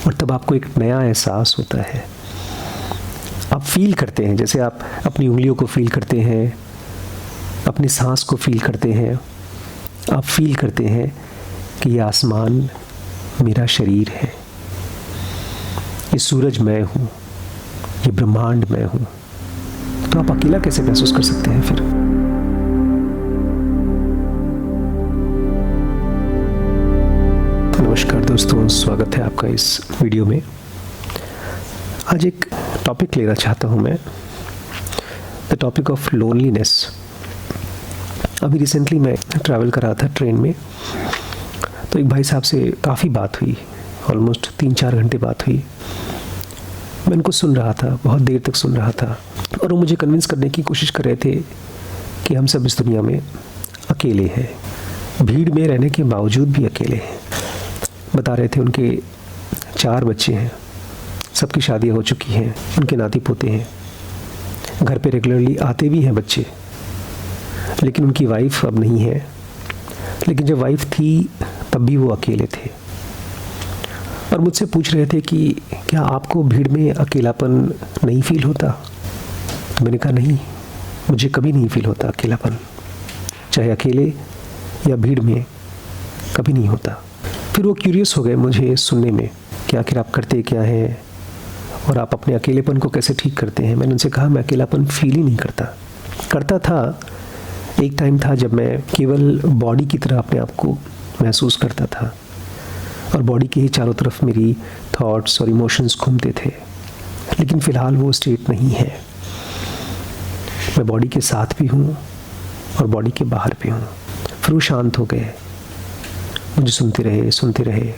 और तब आपको एक नया एहसास होता है। आप फील करते हैं, जैसे आप अपनी उंगलियों को फील करते हैं, अपनी सांस को फील करते हैं। आप फील करते हैं कि ये आसमान मेरा शरीर है, ये सूरज मैं हूँ, ये ब्रह्मांड मैं हूँ। तो आप अकेला कैसे महसूस कर सकते हैं फिर? नमस्कार दोस्तों, स्वागत है आपका इस वीडियो में। आज एक टॉपिक लेना चाहता हूँ मैं, द टॉपिक ऑफ लोनलीनेस। अभी रिसेंटली मैं ट्रैवल कर रहा था ट्रेन में, तो एक भाई साहब से काफ़ी बात हुई, ऑलमोस्ट 3-4 घंटे बात हुई। मैं उनको सुन रहा था, बहुत देर तक सुन रहा था, और वो मुझे कन्विंस करने की कोशिश कर रहे थे कि हम सब इस दुनिया में अकेले हैं, भीड़ में रहने के बावजूद भी अकेले हैं। बता रहे थे उनके 4 बच्चे हैं, सबकी शादियाँ हो चुकी हैं, उनके नाती पोते हैं, घर पे रेगुलरली आते भी हैं बच्चे, लेकिन उनकी वाइफ अब नहीं है। लेकिन जब वाइफ थी तब भी वो अकेले थे, और मुझसे पूछ रहे थे कि क्या आपको भीड़ में अकेलापन नहीं फील होता? तो मैंने कहा नहीं, मुझे कभी नहीं फील होता अकेलापन, चाहे अकेले या भीड़ में, कभी नहीं होता। फिर वो क्यूरियस हो गए मुझे सुनने में कि आखिर आप करते क्या हैं और आप अपने अकेलेपन को कैसे ठीक करते हैं। मैंने उनसे कहा मैं अकेलापन फील ही नहीं करता था। एक टाइम था जब मैं केवल बॉडी की तरह अपने आप को महसूस करता था, और बॉडी के ही चारों तरफ मेरी थॉट्स और इमोशंस घूमते थे। लेकिन फ़िलहाल वो स्टेट नहीं है। मैं बॉडी के साथ भी हूँ और बॉडी के बाहर भी हूँ। फिर वो शांत हो गए, मुझे सुनते रहे।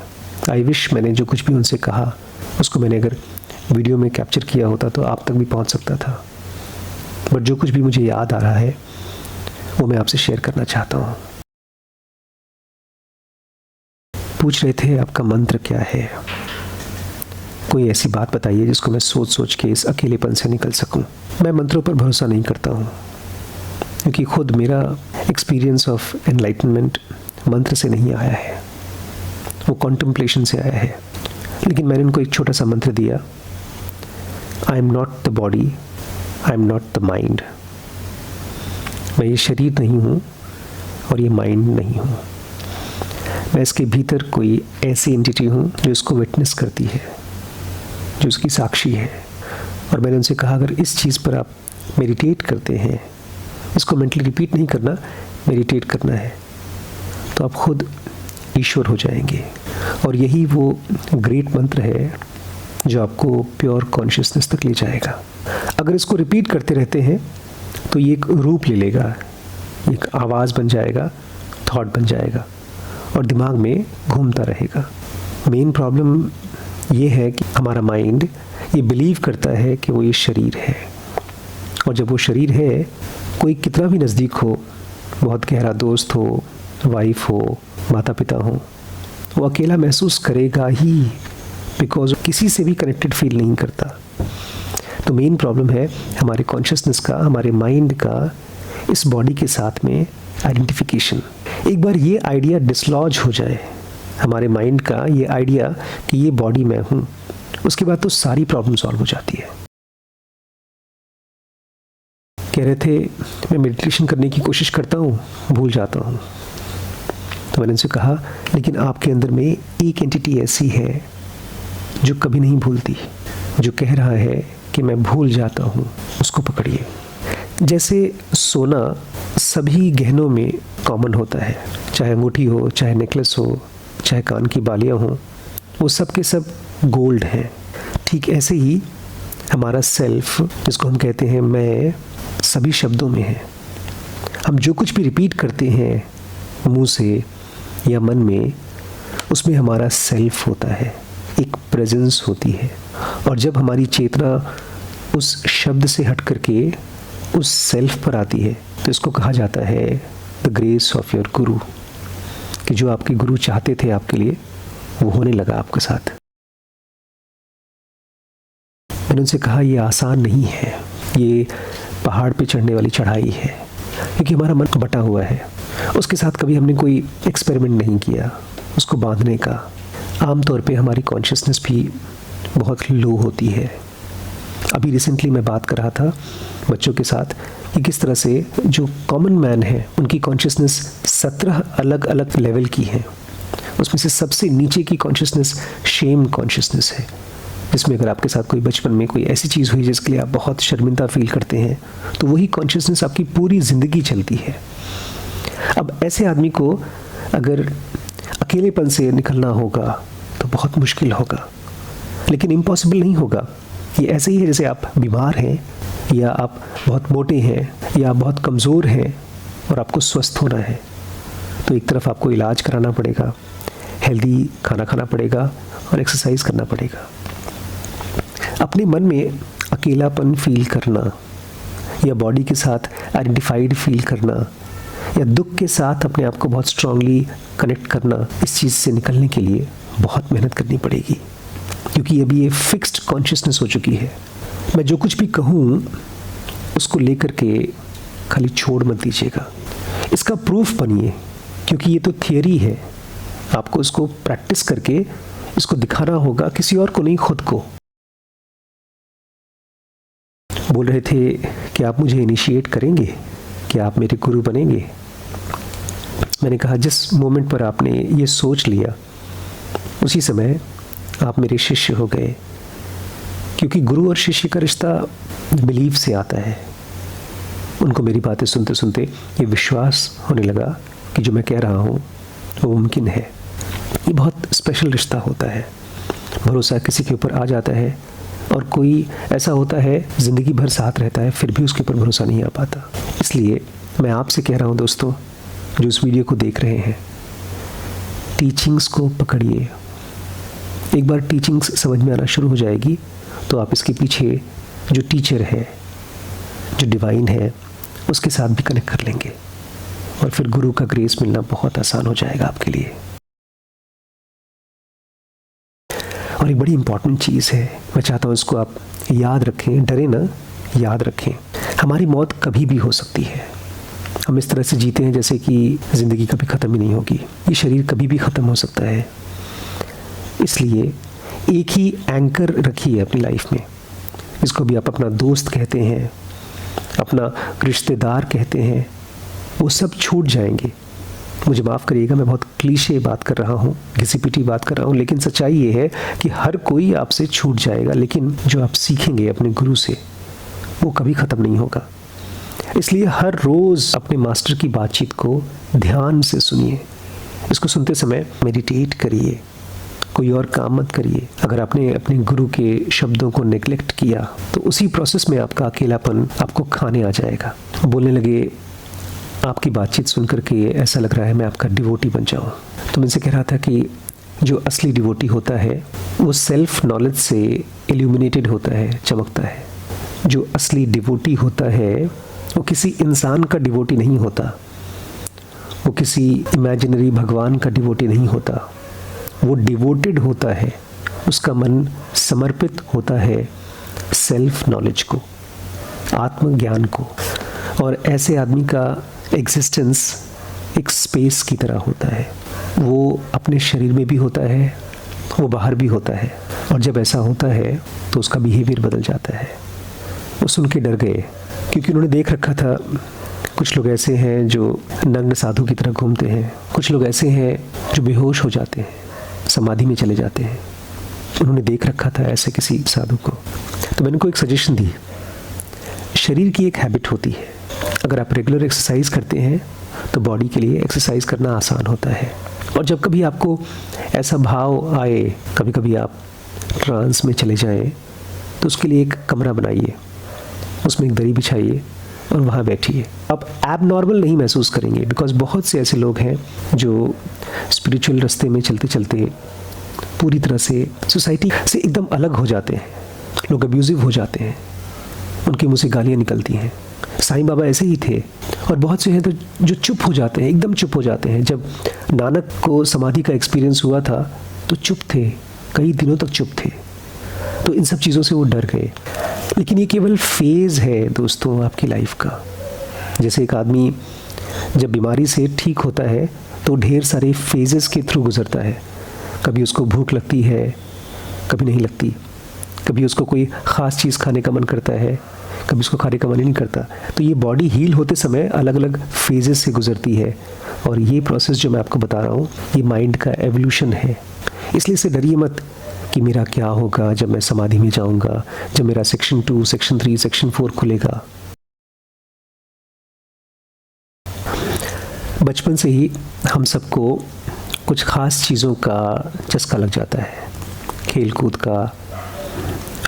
आई विश मैंने जो कुछ भी उनसे कहा उसको मैंने अगर वीडियो में कैप्चर किया होता तो आप तक भी पहुँच सकता था। बट जो कुछ भी मुझे याद आ रहा है वो मैं आपसे शेयर करना चाहता हूँ। पूछ रहे थे आपका मंत्र क्या है? कोई ऐसी बात बताइए जिसको मैं सोच के इस अकेलेपन से निकल सकूं। मैं मंत्रों पर भरोसा नहीं करता हूं, क्योंकि खुद मेरा एक्सपीरियंस ऑफ एनलाइटनमेंट मंत्र से नहीं आया है, वो कॉन्टेम्पलेशन से आया है। लेकिन मैंने उनको एक छोटा सा मंत्र दिया, I am not the body, I am not the mind. मैं ये शरीर नहीं हूँ और ये माइंड नहीं हूँ। मैं इसके भीतर कोई ऐसी एंटिटी हूँ जो इसको विटनेस करती है, जो उसकी साक्षी है। और मैंने उनसे कहा अगर इस चीज़ पर आप मेडिटेट करते हैं, इसको मेंटली रिपीट नहीं करना, मेडिटेट करना है, तो आप खुद ईश्वर हो जाएंगे। और यही वो ग्रेट मंत्र है जो आपको प्योर कॉन्शियसनेस तक ले जाएगा। अगर इसको रिपीट करते रहते हैं तो ये एक रूप ले लेगा, एक आवाज़ बन जाएगा, थॉट बन जाएगा, और दिमाग में घूमता रहेगा। मेन प्रॉब्लम ये है कि हमारा माइंड ये बिलीव करता है कि वो ये शरीर है, और जब वो शरीर है, कोई कितना भी नज़दीक हो, बहुत गहरा दोस्त हो, वाइफ हो, माता पिता हो, वो अकेला महसूस करेगा ही, बिकॉज किसी से भी कनेक्टेड फील नहीं करता। तो मेन प्रॉब्लम है हमारे कॉन्शियसनेस का, हमारे माइंड का इस बॉडी के साथ में आइडेंटिफिकेशन। एक बार ये आइडिया डिसलॉज हो जाए, हमारे माइंड का ये आइडिया कि ये बॉडी मैं हूँ, उसके बाद तो सारी प्रॉब्लम सॉल्व हो जाती है। कह रहे थे मैं मेडिटेशन करने की कोशिश करता हूँ, भूल जाता हूँ। तो मैंने उनसे कहा लेकिन आपके अंदर में एक एंटिटी ऐसी है जो कभी नहीं भूलती, जो कह रहा है कि मैं भूल जाता हूँ, उसको पकड़िए। जैसे सोना सभी गहनों में कॉमन होता है, चाहे अंगूठी हो, चाहे नेकलेस हो, चाहे कान की बालियाँ हो, वो सब के सब गोल्ड हैं। ठीक ऐसे ही हमारा सेल्फ, जिसको हम कहते हैं मैं, सभी शब्दों में है। हम जो कुछ भी रिपीट करते हैं मुंह से या मन में, उसमें हमारा सेल्फ होता है, एक प्रेजेंस होती है। और जब हमारी चेतना उस शब्द से हट करके उस सेल्फ पर आती है, तो इसको कहा जाता है द ग्रेस ऑफ योर गुरु, कि जो आपके गुरु चाहते थे आपके लिए वो होने लगा आपके साथ। मैंने उनसे कहा ये आसान नहीं है, ये पहाड़ पे चढ़ने वाली चढ़ाई है, क्योंकि हमारा मन बटा हुआ है। उसके साथ कभी हमने कोई एक्सपेरिमेंट नहीं किया उसको बांधने का। आमतौर पे हमारी कॉन्शियसनेस भी बहुत लो होती है। अभी रिसेंटली मैं बात कर रहा था बच्चों के साथ कि किस तरह से जो कॉमन मैन है उनकी कॉन्शियसनेस 17 अलग अलग लेवल की है। उसमें से सबसे नीचे की कॉन्शियसनेस शेम कॉन्शियसनेस है, जिसमें अगर आपके साथ कोई बचपन में कोई ऐसी चीज़ हुई जिसके लिए आप बहुत शर्मिंदा फील करते हैं तो वही कॉन्शियसनेस आपकी पूरी ज़िंदगी चलती है। अब ऐसे आदमी को अगर अकेलेपन से निकलना होगा तो बहुत मुश्किल होगा, लेकिन इम्पॉसिबल नहीं होगा। ये ऐसे ही है जैसे आप बीमार हैं या आप बहुत मोटे हैं या आप बहुत कमज़ोर हैं और आपको स्वस्थ होना है, तो एक तरफ आपको इलाज कराना पड़ेगा, हेल्दी खाना खाना पड़ेगा और एक्सरसाइज करना पड़ेगा। अपने मन में अकेलापन फील करना या बॉडी के साथ आइडेंटिफाइड फील करना या दुख के साथ अपने आप को बहुत स्ट्रांगली कनेक्ट करना, इस चीज़ से निकलने के लिए बहुत मेहनत करनी पड़ेगी, क्योंकि अभी ये फिक्स्ड कॉन्शियसनेस हो चुकी है। मैं जो कुछ भी कहूँ उसको लेकर के खाली छोड़ मत दीजिएगा, इसका प्रूफ बनिए, क्योंकि ये तो थियरी है। आपको इसको प्रैक्टिस करके इसको दिखाना होगा, किसी और को नहीं, खुद को। बोल रहे थे कि आप मुझे इनिशिएट करेंगे, कि आप मेरे गुरु बनेंगे। मैंने कहा जिस मोमेंट पर आपने ये सोच लिया उसी समय आप मेरे शिष्य हो गए, क्योंकि गुरु और शिष्य का रिश्ता बिलीफ से आता है। उनको मेरी बातें सुनते सुनते ये विश्वास होने लगा कि जो मैं कह रहा हूँ वो मुमकिन है। ये बहुत स्पेशल रिश्ता होता है। भरोसा किसी के ऊपर आ जाता है और कोई ऐसा होता है ज़िंदगी भर साथ रहता है, फिर भी उसके ऊपर भरोसा नहीं आ पाता। इसलिए मैं आपसे कह रहा हूँ दोस्तों, जो इस वीडियो को देख रहे हैं, टीचिंग्स को पकड़िए। एक बार टीचिंग्स समझ में आना शुरू हो जाएगी तो आप इसके पीछे जो टीचर है, जो डिवाइन है, उसके साथ भी कनेक्ट कर लेंगे और फिर गुरु का ग्रेस मिलना बहुत आसान हो जाएगा आपके लिए। और एक बड़ी इंपॉर्टेंट चीज़ है, मैं चाहता हूँ इसको आप याद रखें, डरे ना, याद रखें। हमारी मौत कभी भी हो सकती है। हम इस तरह से जीते हैं जैसे कि ज़िंदगी कभी ख़त्म ही नहीं होगी। ये शरीर कभी भी ख़त्म हो सकता है। इसलिए एक ही एंकर रखिए अपनी लाइफ में, इसको भी आप अपना दोस्त कहते हैं, अपना रिश्तेदार कहते हैं, वो सब छूट जाएंगे। मुझे माफ़ करिएगा, मैं बहुत क्लीशे बात कर रहा हूँ, घिसी-पिटी बात कर रहा हूँ, लेकिन सच्चाई ये है कि हर कोई आपसे छूट जाएगा, लेकिन जो आप सीखेंगे अपने गुरु से वो कभी ख़त्म नहीं होगा। इसलिए हर रोज़ अपने मास्टर की बातचीत को ध्यान से सुनिए। इसको सुनते समय मेडिटेट करिए, कोई और काम मत करिए। अगर आपने अपने गुरु के शब्दों को नेग्लेक्ट किया तो उसी प्रोसेस में आपका अकेलापन आपको खाने आ जाएगा। बोलने लगे, आपकी बातचीत सुन करके ऐसा लग रहा है मैं आपका डिवोटी बन जाऊँ। तो मैं इनसे कह रहा था कि जो असली डिवोटी होता है वो सेल्फ नॉलेज से इल्यूमिनेटेड होता है, चमकता है। जो असली डिवोटी होता है वो किसी इंसान का डिवोटी नहीं होता, वो किसी इमेजिनरी भगवान का डिवोटी नहीं होता। वो डिवोटेड होता है, उसका मन समर्पित होता है सेल्फ नॉलेज को, आत्मज्ञान को। और ऐसे आदमी का एग्जिस्टेंस एक स्पेस की तरह होता है। वो अपने शरीर में भी होता है, वो बाहर भी होता है। और जब ऐसा होता है तो उसका बिहेवियर बदल जाता है। वो सुन के डर गए, क्योंकि उन्होंने देख रखा था कुछ लोग ऐसे हैं जो नग्न साधु की तरह घूमते हैं, कुछ लोग ऐसे हैं जो बेहोश हो जाते हैं, समाधि में चले जाते हैं। उन्होंने देख रखा था ऐसे किसी साधु को। तो मैंने उनको एक सजेशन दी। शरीर की एक हैबिट होती है, अगर आप रेगुलर एक्सरसाइज करते हैं तो बॉडी के लिए एक्सरसाइज करना आसान होता है। और जब कभी आपको ऐसा भाव आए, कभी कभी आप ट्रांस में चले जाएं, तो उसके लिए एक कमरा बनाइए, उसमें एक दरी बिछाइए और वहाँ बैठिए। आप एबनॉर्मल नहीं महसूस करेंगे, बिकॉज बहुत से ऐसे लोग हैं जो स्पिरिचुअल रास्ते में चलते चलते पूरी तरह से सोसाइटी से एकदम अलग हो जाते हैं। लोग अब्यूजिव हो जाते हैं, उनके मुँह से गालियाँ निकलती हैं। साईं बाबा ऐसे ही थे। और बहुत से हैं तो जो चुप हो जाते हैं, एकदम चुप हो जाते हैं। जब नानक को समाधि का एक्सपीरियंस हुआ था तो चुप थे, कई दिनों तक चुप थे। तो इन सब चीज़ों से वो डर गए। लेकिन ये केवल फेज़ है दोस्तों आपकी लाइफ का। जैसे एक आदमी जब बीमारी से ठीक होता है तो ढेर सारे फेजेस के थ्रू गुजरता है। कभी उसको भूख लगती है, कभी नहीं लगती, कभी उसको कोई ख़ास चीज़ खाने का मन करता है, कभी उसको खाने का मन ही नहीं करता। तो ये बॉडी हील होते समय अलग अलग फेजेस से गुजरती है, और ये प्रोसेस जो मैं आपको बता रहा हूँ ये माइंड का एवोल्यूशन है। इसलिए से डरिए मत कि मेरा क्या होगा जब मैं समाधि में जाऊँगा, जब मेरा सेक्शन 2, सेक्शन 3, सेक्शन 4 खुलेगा। बचपन से ही हम सबको कुछ ख़ास चीज़ों का चस्का लग जाता है, खेल कूद का,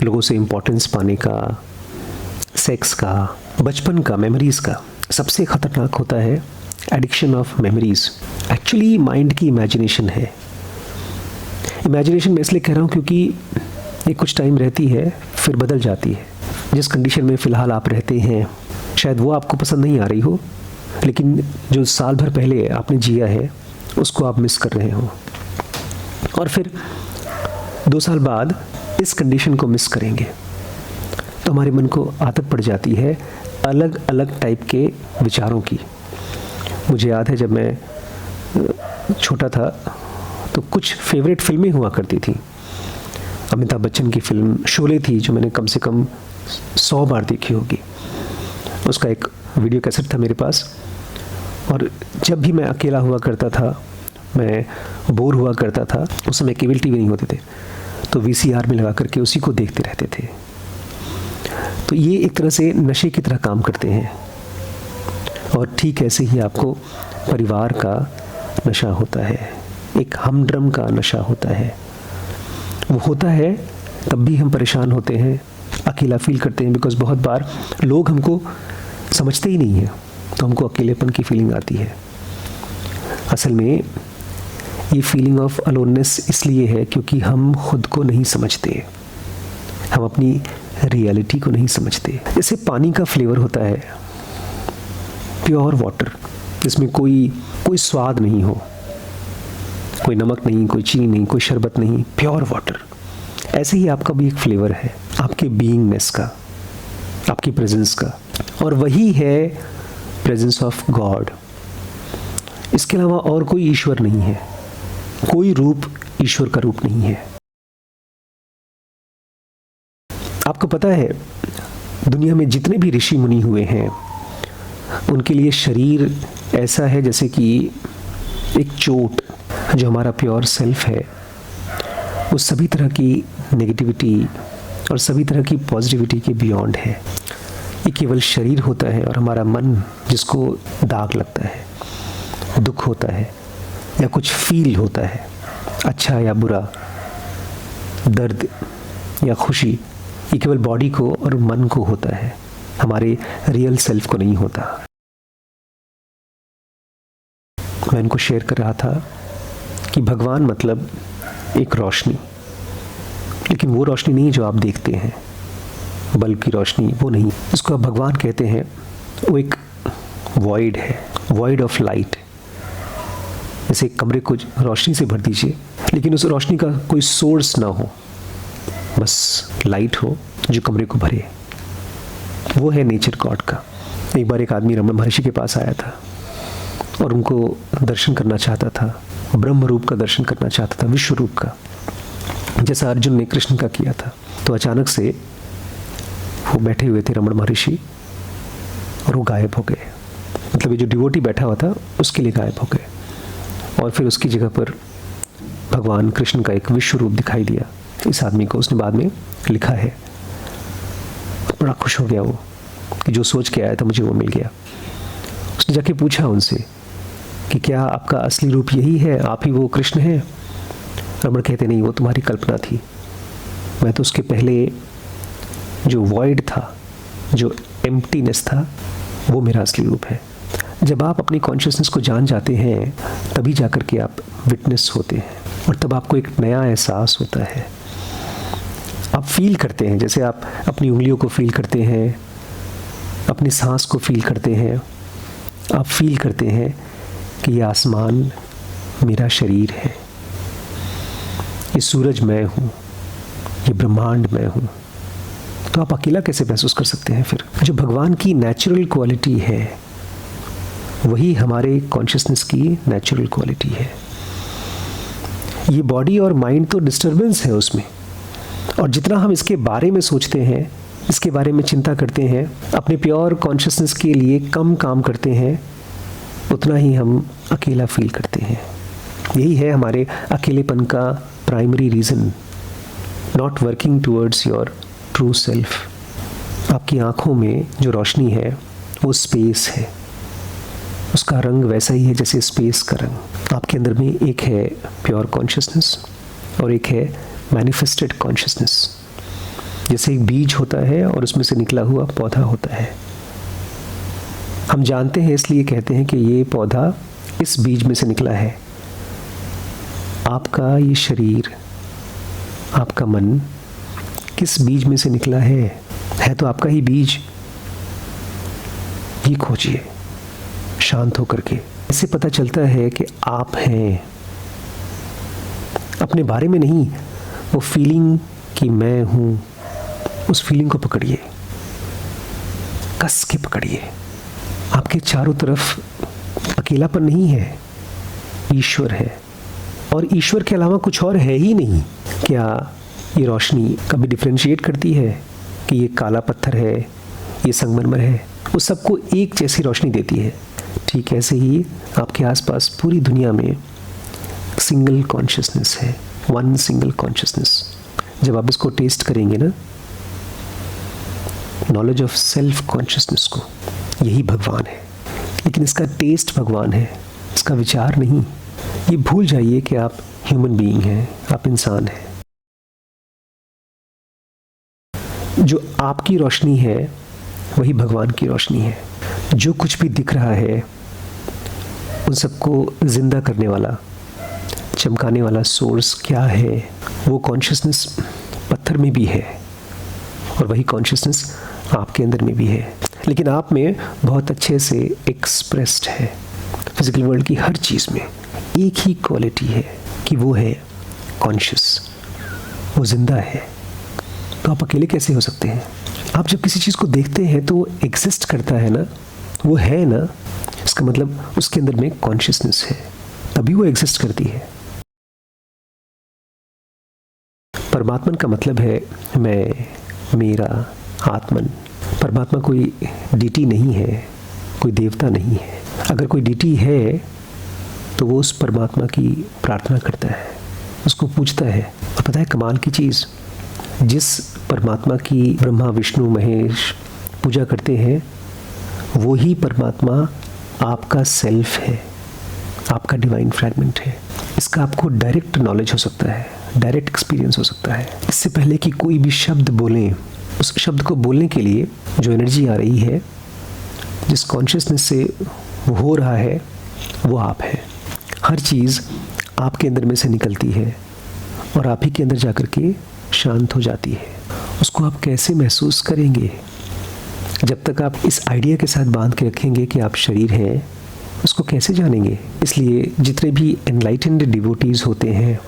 लोगों से इम्पोर्टेंस पाने का, सेक्स का, बचपन का, मेमोरीज़ का। सबसे ख़तरनाक होता है addiction of memories. Actually mind की इमेजिनेशन है। इमेजिनेशन मैं इसलिए कह रहा हूँ क्योंकि ये कुछ टाइम रहती है फिर बदल जाती है। जिस कंडीशन में फ़िलहाल आप रहते हैं शायद वो आपको पसंद नहीं आ रही हो, लेकिन जो साल भर पहले आपने जिया है उसको आप मिस कर रहे हो, और फिर 2 साल बाद इस कंडीशन को मिस करेंगे। तो हमारे मन को आदत पड़ जाती है अलग अलग टाइप के विचारों की। मुझे याद है जब मैं छोटा था तो कुछ फेवरेट फिल्में हुआ करती थी। अमिताभ बच्चन की फिल्म शोले थी जो मैंने कम से कम 100 बार देखी होगी। उसका एक वीडियो कैसेट था मेरे पास, और जब भी मैं अकेला हुआ करता था, मैं बोर हुआ करता था, उस समय केबल टीवी नहीं होते थे, तो वीसीआर में लगा करके उसी को देखते रहते थे। तो ये एक तरह से नशे की तरह काम करते हैं, और ठीक ऐसे ही आपको परिवार का नशा होता है, एक हमड्रम का नशा होता है। वो होता है तब भी हम परेशान होते हैं, अकेला फील करते हैं, बिकॉज़ बहुत बार लोग हमको समझते ही नहीं हैं, तो हमको अकेलेपन की फीलिंग आती है। असल में ये फीलिंग ऑफ अलोननेस इसलिए है क्योंकि हम खुद को नहीं समझते, हम अपनी रियलिटी को नहीं समझते। जैसे पानी का फ्लेवर होता है, प्योर वाटर, जिसमें कोई स्वाद नहीं हो, कोई नमक नहीं, कोई चीनी नहीं, कोई शरबत नहीं, प्योर वाटर। ऐसे ही आपका भी एक फ्लेवर है, आपके बीइंगनेस का, आपकी प्रेजेंस का, और वही है प्रेजेंस ऑफ गॉड। इसके अलावा और कोई ईश्वर नहीं है, कोई रूप ईश्वर का रूप नहीं है। आपको पता है दुनिया में जितने भी ऋषि मुनि हुए हैं उनके लिए शरीर ऐसा है जैसे कि एक चोट। जो हमारा प्योर सेल्फ है वो सभी तरह की नेगेटिविटी और सभी तरह की पॉजिटिविटी के बियॉन्ड है। ये केवल शरीर होता है, और हमारा मन जिसको दाग लगता है, दुख होता है या कुछ फील होता है, अच्छा या बुरा, दर्द या खुशी, ये केवल बॉडी को और मन को होता है, हमारे रियल सेल्फ को नहीं होता। मैं इनको शेयर कर रहा था कि भगवान मतलब एक रोशनी, लेकिन वो रोशनी नहीं जो आप देखते हैं, बल्ब की रोशनी वो नहीं, इसको आप भगवान कहते हैं। वो एक वॉइड है, वॉइड ऑफ लाइट। जैसे एक कमरे को रोशनी से भर दीजिए, लेकिन उस रोशनी का कोई सोर्स ना हो, बस लाइट हो जो कमरे को भरे, वो है नेचर गॉड का। एक बार एक आदमी रमन महर्षि के पास आया था और उनको दर्शन करना चाहता था, ब्रह्म रूप का दर्शन करना चाहता था, विश्व रूप का, जैसा अर्जुन ने कृष्ण का किया था। तो अचानक से वो बैठे हुए थे रमन महर्षि और वो गायब हो गए। मतलब ये जो डिवोटी बैठा हुआ था उसके लिए गायब हो गए, और फिर उसकी जगह पर भगवान कृष्ण का एक विश्व रूप दिखाई दिया इस आदमी को। उसने बाद में लिखा है, बड़ा खुश हो गया वो कि जो सोच के आया था मुझे वो मिल गया। उसने जाके पूछा उनसे कि क्या आपका असली रूप यही है, आप ही वो कृष्ण हैं? रमण कहते नहीं, वो तुम्हारी कल्पना थी, मैं तो उसके पहले जो वॉइड था, जो एम्प्टीनेस था, वो मेरा असली रूप है। जब आप अपनी कॉन्शियसनेस को जान जाते हैं तभी जाकर के आप विटनेस होते हैं, और तब आपको एक नया एहसास होता है। आप फील करते हैं, जैसे आप अपनी उंगलियों को फील करते हैं, अपनी सांस को फील करते हैं। आप फील करते हैं कि ये आसमान मेरा शरीर है, ये सूरज मैं हूँ, ये ब्रह्मांड मैं हूँ। तो आप अकेला कैसे महसूस कर सकते हैं? फिर जो भगवान की नेचुरल क्वालिटी है वही हमारे कॉन्शियसनेस की नेचुरल क्वालिटी है। ये बॉडी और माइंड तो डिस्टर्बेंस है उसमें, और जितना हम इसके बारे में सोचते हैं, इसके बारे में चिंता करते हैं, अपने प्योर कॉन्शियसनेस के लिए कम काम करते हैं, उतना ही हम अकेला फील करते हैं। यही है हमारे अकेलेपन का primary reason, not working towards your true self. आपकी आँखों में जो रोशनी है वो स्पेस है, उसका रंग वैसा ही है जैसे स्पेस का रंग। आपके अंदर में एक है प्योर कॉन्शियसनेस और एक है मैनिफेस्टेड कॉन्शियसनेस। जैसे एक बीज होता है और उसमें से निकला हुआ पौधा होता है। हम जानते हैं इसलिए कहते हैं कि ये पौधा इस बीज में से निकला है। आपका ये शरीर, आपका मन किस बीज में से निकला है तो आपका ही बीज। ये खोजिए शांत होकर के। इससे पता चलता है कि आप हैं, अपने बारे में नहीं। वो फीलिंग कि मैं हूं, उस फीलिंग को पकड़िए, कस के पकड़िए। आपके चारों तरफ अकेलापन नहीं है, ईश्वर है, और ईश्वर के अलावा कुछ और है ही नहीं। क्या ये रोशनी कभी डिफरेंशिएट करती है कि ये काला पत्थर है, ये संगमरमर है? वो सबको एक जैसी रोशनी देती है। ठीक ऐसे ही आपके आसपास पूरी दुनिया में सिंगल कॉन्शियसनेस है, वन सिंगल कॉन्शियसनेस। जब आप इसको टेस्ट करेंगे ना, नॉलेज ऑफ सेल्फ कॉन्शियसनेस को, यही भगवान है। लेकिन इसका टेस्ट भगवान है, इसका विचार नहीं। ये भूल जाइए कि आप ह्यूमन बीइंग हैं, आप इंसान हैं। जो आपकी रोशनी है वही भगवान की रोशनी है। जो कुछ भी दिख रहा है उन सबको जिंदा करने वाला, चमकाने वाला सोर्स क्या है? वो कॉन्शियसनेस पत्थर में भी है और वही कॉन्शियसनेस आपके अंदर में भी है, लेकिन आप में बहुत अच्छे से एक्सप्रेस्ड है। फिजिकल वर्ल्ड की हर चीज़ में एक ही क्वालिटी है कि वो है कॉन्शियस, वो जिंदा है। तो आप अकेले कैसे हो सकते हैं? आप जब किसी चीज़ को देखते हैं तो वो एग्जिस्ट करता है ना, वो है ना, इसका मतलब उसके अंदर में कॉन्शियसनेस है, तभी वो एग्जिस्ट करती है। परमात्मन का मतलब है मैं, मेरा, आत्मन। परमात्मा कोई डीटी नहीं है, कोई देवता नहीं है। अगर कोई डीटी है तो वो उस परमात्मा की प्रार्थना करता है, उसको पूछता है। और पता है कमाल की चीज़, जिस परमात्मा की ब्रह्मा विष्णु महेश पूजा करते हैं वो ही परमात्मा आपका सेल्फ है, आपका डिवाइन फ्रैगमेंट है। इसका आपको डायरेक्ट नॉलेज हो सकता है, डायरेक्ट एक्सपीरियंस हो सकता है। इससे पहले कि कोई भी शब्द बोलें, उस शब्द को बोलने के लिए जो एनर्जी आ रही है, जिस कॉन्शियसनेस से वो हो रहा है, वो आप है। हर चीज़ आपके अंदर में से निकलती है और आप ही के अंदर जाकर के शांत हो जाती है। उसको आप कैसे महसूस करेंगे? जब तक आप इस आइडिया के साथ बांध के रखेंगे कि आप शरीर हैं, उसको कैसे जानेंगे? इसलिए जितने भी एनलाइटेंड डिवोटीज़ होते हैं,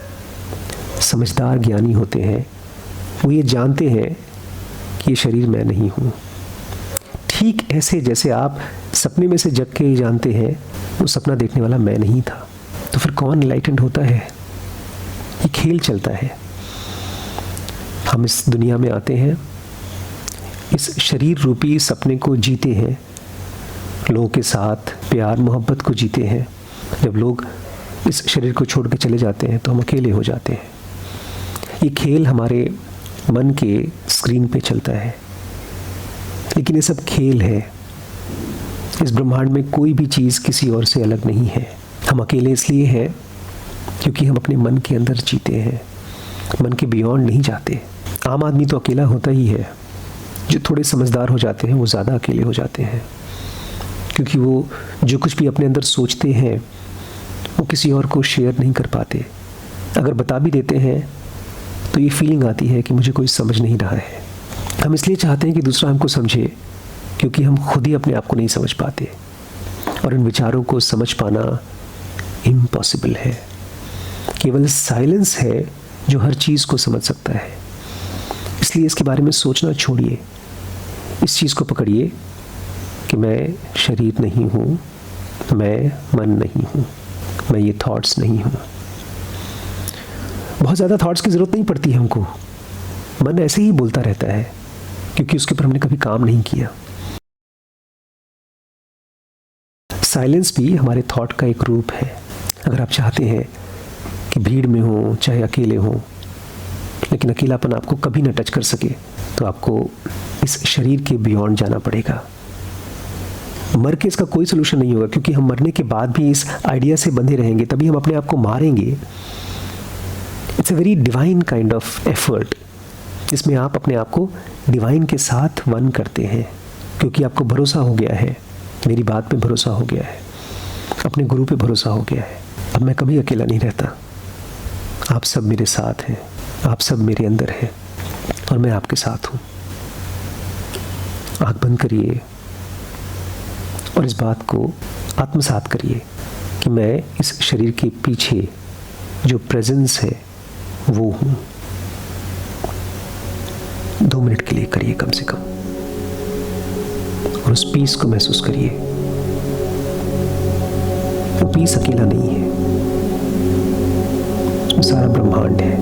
समझदार ज्ञानी होते हैं, वो ये जानते हैं कि ये शरीर मैं नहीं हूँ। ठीक ऐसे जैसे आप सपने में से जग के ही जानते हैं वो सपना देखने वाला मैं नहीं था। तो फिर कौन एनलाइटेंड होता है? ये खेल चलता है। हम इस दुनिया में आते हैं, इस शरीर रूपी सपने को जीते हैं, लोगों के साथ प्यार मोहब्बत को जीते हैं। जब लोग इस शरीर को छोड़ के चले जाते हैं तो हम अकेले हो जाते हैं। ये खेल हमारे मन के स्क्रीन पे चलता है, लेकिन ये सब खेल है। इस ब्रह्मांड में कोई भी चीज़ किसी और से अलग नहीं है। हम अकेले इसलिए हैं क्योंकि हम अपने मन के अंदर जीते हैं, मन के बियॉन्ड नहीं जाते। आम आदमी तो अकेला होता ही है। जो थोड़े समझदार हो जाते हैं वो ज़्यादा अकेले हो जाते हैं, क्योंकि वो जो कुछ भी अपने अंदर सोचते हैं वो किसी और को शेयर नहीं कर पाते। अगर बता भी देते हैं तो ये फीलिंग आती है कि मुझे कोई समझ नहीं रहा है। हम इसलिए चाहते हैं कि दूसरा हमको समझे, क्योंकि हम खुद ही अपने आप को नहीं समझ पाते, और इन विचारों को समझ पाना इम्पॉसिबल है। केवल साइलेंस है जो हर चीज़ को समझ सकता है। इसलिए इसके बारे में सोचना छोड़िए, इस चीज़ को पकड़िए कि मैं शरीर नहीं हूँ, मैं मन नहीं हूँ, मैं ये थॉट्स नहीं हूँ। बहुत ज़्यादा थॉट्स की ज़रूरत नहीं पड़ती है हमको, मन ऐसे ही बोलता रहता है क्योंकि उसके ऊपर हमने कभी काम नहीं किया। साइलेंस भी हमारे थॉट का एक रूप है। अगर आप चाहते हैं कि भीड़ में हो चाहे अकेले हो, लेकिन अकेलापन आपको कभी ना टच कर सके, तो आपको इस शरीर के बियॉन्ड जाना पड़ेगा। मर के इसका कोई सोल्यूशन नहीं होगा, क्योंकि हम मरने के बाद भी इस आइडिया से बंधे रहेंगे, तभी हम अपने आप को मारेंगे। It's a very divine kind of effort, जिसमें आप अपने आप को डिवाइन के साथ वन करते हैं, क्योंकि आपको भरोसा हो गया है, मेरी बात पे भरोसा हो गया है, अपने गुरु पे भरोसा हो गया है। अब मैं कभी अकेला नहीं रहता, आप सब मेरे साथ हैं, आप सब मेरे अंदर हैं और मैं आपके साथ हूँ। आँख बंद करिए और इस बात को आत्मसात करिए कि मैं इस शरीर के पीछे जो प्रेजेंस है वो हूँ। 2 मिनट के लिए करिए कम से कम, और उस पीस को महसूस करिए। वो पीस अकेला नहीं है, वो सारा ब्रह्मांड है।